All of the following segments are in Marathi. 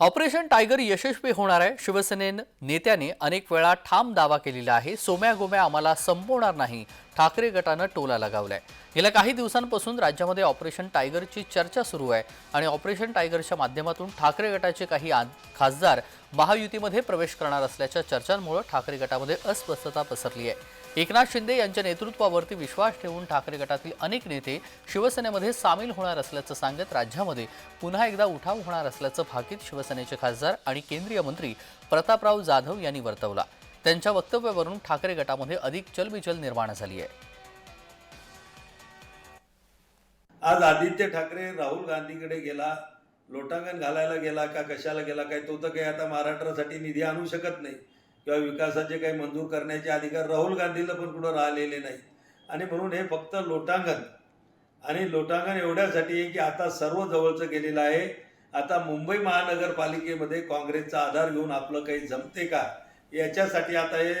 ऑपरेशन टायगर यशस्वी होणार आहे. शिवसेनेन नेत्याने अनेक वेळा ठाम दावा केलेला आहे. सोम्या गोम्या आम्हाला संपवणार नाही, ठाकरे गटानं टोला लगावलाय. गेल्या काही दिवसांपासून राज्यामध्ये ऑपरेशन टायगरची चर्चा सुरू आहे आणि ऑपरेशन टायगरच्या माध्यमातून ठाकरे गटाचे काही खासदार महायुतीमध्ये प्रवेश करणार असल्याच्या चर्चांमुळे ठाकरे गटामध्ये अस्वस्थता पसरली आहे. एकनाथ शिंदे यांच्या नेतृत्वावरती विश्वास ठेवून ठाकरे गटातील अनेक नेते शिवसेनेमध्ये सामील होणार असल्याचं सांगत राज्यामध्ये पुन्हा एकदा उठाव होणार असल्याचं भाकीत शिवसेनेचे खासदार आणि केंद्रीय मंत्री प्रतापराव जाधव यांनी वर्तवला. त्यांच्या वक्तव्यावरून ठाकरे गटामध्ये अधिक चलबिचल निर्माण झाली आहे. आज आदित्य ठाकरे राहुल गांधीकडे गेला, लोटांगण घालायला गेला का कशाला गेला काय, तो तर काही आता महाराष्ट्रासाठी निधी आणू शकत नाही किंवा विकासाचे काही मंजूर करण्याचे अधिकार राहुल गांधीला पण कुठं राहिलेले नाही. आणि म्हणून हे फक्त लोटांगण आणि लोटांगण एवढ्यासाठी आहे की आता सर्व जवळचं गेलेलं आहे. आता मुंबई महानगरपालिकेमध्ये काँग्रेसचा आधार घेऊन आपलं काही जमते का याच्यासाठी आता हे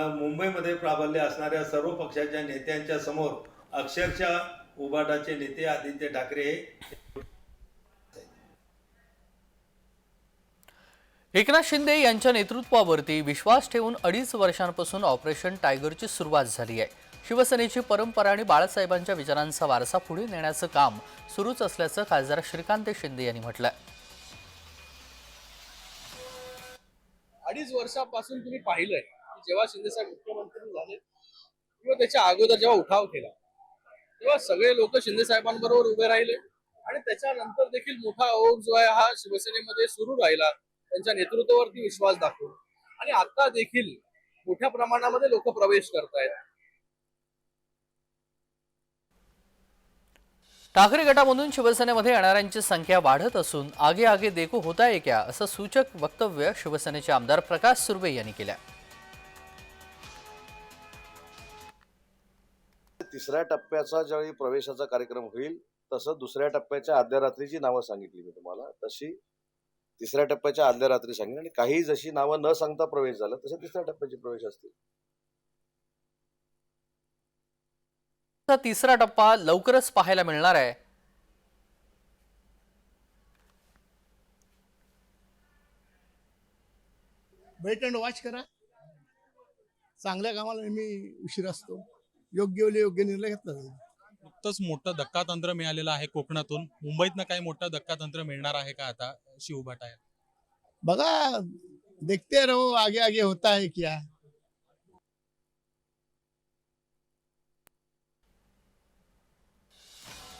मुंबईमध्ये प्राबल्य असणाऱ्या सर्व पक्षाच्या नेत्यांच्या समोर अक्षरशः उभाटाचे नेते आदित्य ठाकरे एकनाथ शिंदे यांच्या नेतृत्वावरती विश्वास ठेवून 2.5 वर्षांपासून ऑपरेशन टायगरची सुरुवात झाली आहे. शिवसेनेची परंपरा आणि बाळासाहेबांच्या विचारांचा वारसा पुढे नेण्याचं काम सुरूच असल्याचं खासदार श्रीकांत शिंदे यांनी म्हटलं. 2.5 वर्षापासून तुम्ही पाहिलंय की जेव्हा शिंदेसाहेब मुख्यमंत्री झाले किंवा त्याच्या अगोदर जेव्हा उठाव केला तेव्हा सगळे लोक शिंदेसाहेबांबरोबर उभे राहिले आणि त्याच्यानंतर देखील मोठा ओघ जो आहे हा शिवसेनेमध्ये सुरू राहिला, त्यांच्या नेतृत्वावरती विश्वास दाखवून. आणि आता देखील मोठ्या प्रमाणामध्ये लोक प्रवेश करतायत. ठाकरे गटामधून शिवसेनेमध्ये येणाऱ्यांची संख्या वाढत असून आगे आगे देखो होता है क्या असं सूचक वक्तव्य शिवसेनेचे आमदार प्रकाश सुर्वे यांनी केलं. तिसऱ्या टप्प्याचा ज्यावेळी प्रवेशाचा कार्यक्रम होईल तसं दुसऱ्या टप्प्याच्या आदल्या रात्रीची नावं सांगितली मी तुम्हाला, तशी तिसऱ्या टप्प्याच्या आदल्या रात्री सांगितली आणि काही जशी नावं न सांगता प्रवेश झाला तसे तिसऱ्या टप्प्याचे प्रवेश असतील. तिसरा टप्पा लवकरच पाहायला मिळणार आहे. वेट अँड वॉच करा. चांगल्या कामाला नेहमी उशीर असतो. योग्य वेळी योग्य निर्णय घेतला जाईल. नुकतंच मोठं धक्कातंत्र मिळालेलं आहे कोकणातून. मुंबईतनं काही मोठं धक्कातंत्र मिळणार आहे का आता शिवभाटा आहे? बघा, देखते रहो आगे आगे होता है क्या.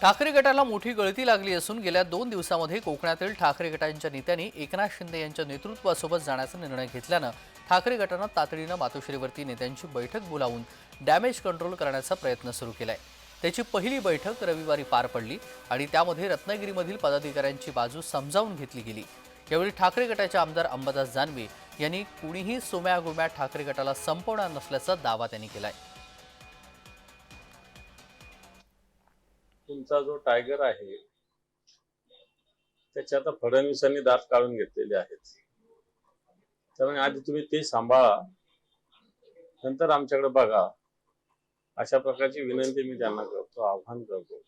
ठाकरे गटाला मोठी गळती लागली असून गेल्या 2 दिवसांमध्ये कोकणातील ठाकरे गटांच्या नेत्यांनी एकनाथ शिंदे यांच्या नेतृत्वासोबत जाण्याचा निर्णय घेतल्यानं ठाकरे गटानं तातडीनं मातोश्रीवरती नेत्यांची बैठक बोलावून डॅमेज कंट्रोल करण्याचा प्रयत्न सुरू केलाय. त्याची पहिली बैठक रविवारी पार पडली आणि त्यामध्ये रत्नागिरीमधील पदाधिकाऱ्यांची बाजू समजावून घेतली गेली. यावेळी ठाकरे गटाचे आमदार अंबादास दानवे यांनी कुणीही सोम्या गोम्या ठाकरे गटाला संपवणार नसल्याचा दावा त्यांनी केलाय. तुमचा जो टायगर आहे त्याच्या आता फडणवीसांनी दात काढून घेतलेले आहेत, त्यामुळे आधी तुम्ही ते सांभाळा, नंतर आमच्याकडे बघा, अशा प्रकारची विनंती मी त्यांना करतो, आव्हान करतो.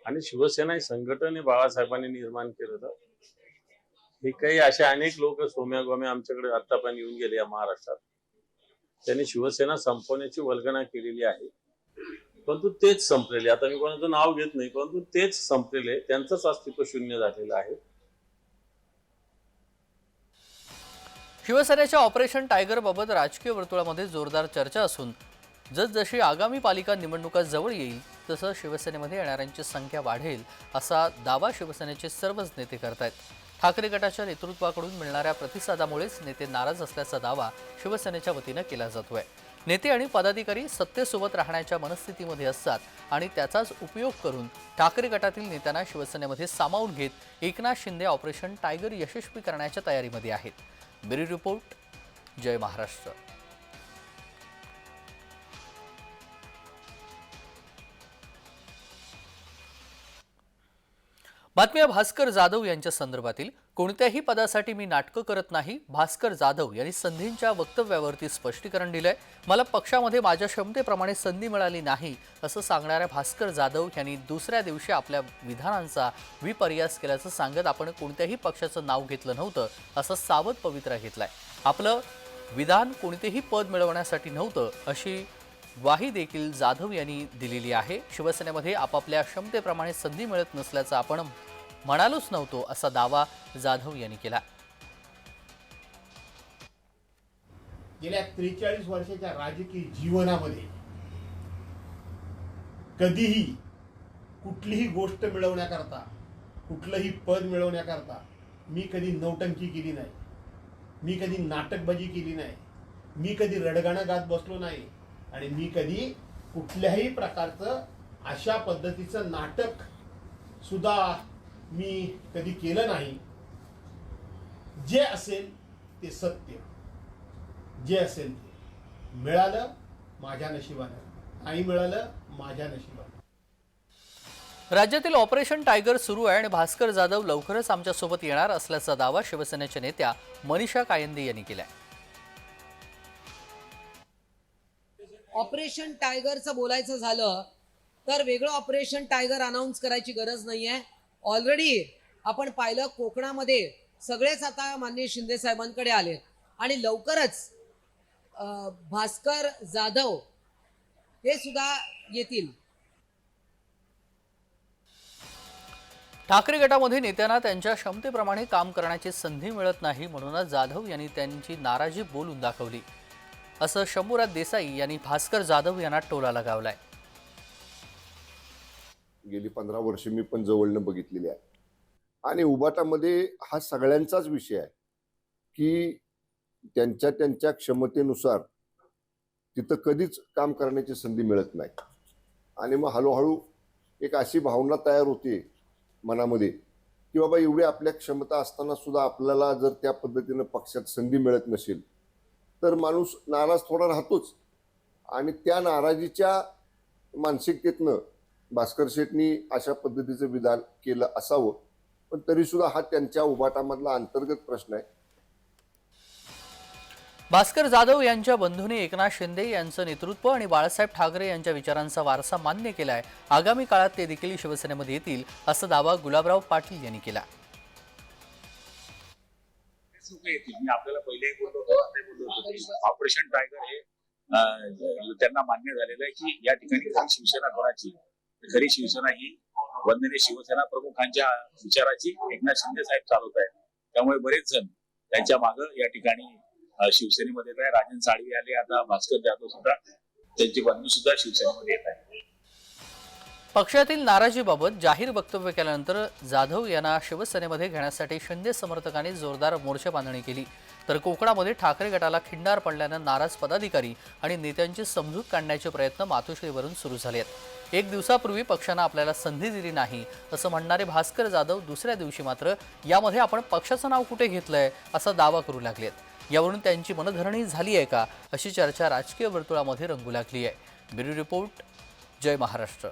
आणि शिवसेना ही संघटने बाळासाहेबांनी निर्माण केलं तर हे काही असे अनेक लोक सोम्या गोम्या आमच्याकडे आतापर्यंत येऊन गेले या महाराष्ट्रात, त्यांनी शिवसेना संपवण्याची वल्गना केलेली आहे. परंतु तेच संपलेले, आता मी कोणाचं नाव घेत नाही, परंतु तेच संपलेले, त्यांचंच अस्तित्व शून्य झालेलं आहे. शिवसेनेच्या ऑपरेशन टायगर बाबत राजकीय वर्तुळामध्ये जोरदार चर्चा असून जसजशी आगामी पालिका निवडणुका जवळ येईल तसं शिवसेनेमध्ये येणाऱ्यांची संख्या वाढेल असा दावा शिवसेनेचे सर्वच नेते करतायत. ठाकरे गटाच्या नेतृत्वाकडून मिळणाऱ्या प्रतिसादामुळेच नेते नाराज असल्याचा दावा शिवसेनेच्या वतीनं केला जातोय. नेते आणि पदाधिकारी सत्तेसोबत राहण्याच्या मनस्थितीमध्ये असतात आणि त्याचाच उपयोग करून ठाकरे गटातील नेत्यांना शिवसेनेमध्ये सामावून घेत एकनाथ शिंदे ऑपरेशन टायगर यशस्वी करण्याच्या तयारीमध्ये आहेत. ब्युरो रिपोर्ट, जय महाराष्ट्र. बातमी आहे भास्कर जाधव यांच्या संदर्भातील. कोणत्याही पदासाठी मी नाटकं करत नाही. भास्कर जाधव यांनी संधींच्या वक्तव्यावरती स्पष्टीकरण दिलंय. मला पक्षामध्ये माझ्या क्षमतेप्रमाणे संधी मिळाली नाही असं सांगणाऱ्या भास्कर जाधव यांनी दुसऱ्या दिवशी आपल्या विधानांचा विपर्यास केल्याचं सांगत आपण कोणत्याही पक्षाचं नाव घेतलं नव्हतं असं सावध पवित्रा घेतलाय. आपलं विधान कोणतेही पद मिळवण्यासाठी नव्हतं अशी ग्वाही देखील जाधव यांनी दिलेली आहे. शिवसेनेमध्ये आपापल्या क्षमतेप्रमाणे संधी मिळत नसल्याचं आपण म्हणालोच नव्हतो असा दावा जाधव यांनी केला. गेल्या 43 वर्षाच्या राजकीय जीवनामध्ये कधीही कुठलीही गोष्ट मिळवण्याकरता, कुठलंही पद मिळवण्याकरता मी कधी नौटंकी केली नाही, मी कधी नाटकबाजी केली नाही, मी कधी रडगाणं गात बसलो नाही आणि मी कधी कुठल्याही प्रकारचं अशा पद्धतीचं नाटक सुद्धा मी कधी केलं नाही. जे असेल ते सत्य, जे असेल ते मिळालं माझ्या नशिबानं, नाही मिळालं माझ्या नशिबानं. राज्यातील ऑपरेशन टायगर सुरू आहे आणि भास्कर जाधव लवकरच आमच्यासोबत येणार असल्याचा दावा शिवसेनेच्या नेत्या मनीषा कायंदे यांनी केलाय. ऑपरेशन टायगरचं बोलायचं झालं तर वेगळं ऑपरेशन टायगर अनाऊन्स करायची गरज नाहीये. ऑलरेडी आपण पाहिलं कोकणामध्ये सगळेच आता माननीय शिंदे साहेबांकडे आले आणि लवकरच भास्कर जाधव हे सुद्धा येतील. ठाकरे गटामध्ये नेत्यांना त्यांच्या क्षमतेप्रमाणे काम करण्याची संधी मिळत नाही म्हणूनच जाधव यांनी त्यांची नाराजी बोलून दाखवली असं शंभूराज देसाई यांनी भास्कर जाधव यांना टोला लगावलाय. गेली 15 वर्ष मी पण जवळनं बघितलेली आहे आणि उबाटामध्ये हा सगळ्यांचाच विषय आहे की त्यांच्या त्यांच्या क्षमतेनुसार तिथं कधीच काम करण्याची संधी मिळत नाही आणि मग हळूहळू एक अशी भावना तयार होते मनामध्ये की बाबा एवढी आपल्या क्षमता असताना सुद्धा आपल्याला जर त्या पद्धतीनं पक्षात संधी मिळत नसेल तर माणूस नाराज थोडा राहतोच आणि त्या नाराजीच्या मानसिकतेतनं भास्कर शेटनी अशा पद्धतीचं विधान केलं असावं. पण तरी सुद्धा हा त्यांच्या उभाटामधला अंतर्गत प्रश्न आहे. भास्कर जाधव यांच्या बंधूंनी एकनाथ शिंदे यांचं नेतृत्व आणि बाळासाहेब ठाकरे यांच्या विचारांचा वारसा मान्य केलाय. आगामी काळात ते देखील शिवसेनेमध्ये येतील असा दावा गुलाबराव पाटील यांनी केला. मी आपल्याला पहिलेही बोललो होतो ऑपरेशन टायगर हे त्यांना मान्य झालेलं आहे की या ठिकाणी खरी शिवसेना कोणाची, खरी शिवसेना ही वंदनीय शिवसेना प्रमुखांच्या विचाराची एकनाथ शिंदे साहेब चालवत आहेत. त्यामुळे बरेच जण त्यांच्या मागे या ठिकाणी शिवसेनेमध्ये येत आहे. राजन साळवी आले, आता भास्कर जाधव सुद्धा, त्यांचे बंधू सुद्धा शिवसेनेमध्ये येत आहेत. पक्षातील नाराजीबाबत जाहीर वक्तव्य केल्यानंतर जाधव यांना शिवसेनेमध्ये घेण्यासाठी शिंदे समर्थकांनी जोरदार मोर्चा बांधणी केली. तर कोकणामध्ये ठाकरे गटाला खिंडार पडल्यानं नाराज पदाधिकारी आणि नेत्यांची समजूत काढण्याचे प्रयत्न मातोश्रीवरून सुरू झाले आहेत. एक दिवसापूर्वी पक्षानं आपल्याला संधी दिली नाही असं म्हणणारे भास्कर जाधव दुसऱ्या दिवशी मात्र यामध्ये आपण पक्षाचं नाव कुठे घेतलंय असा दावा करू लागलेत. यावरून त्यांची मनधरणी झाली आहे का अशी चर्चा राजकीय वर्तुळामध्ये रंगू लागली आहे. ब्युरो रिपोर्ट, जय महाराष्ट्र.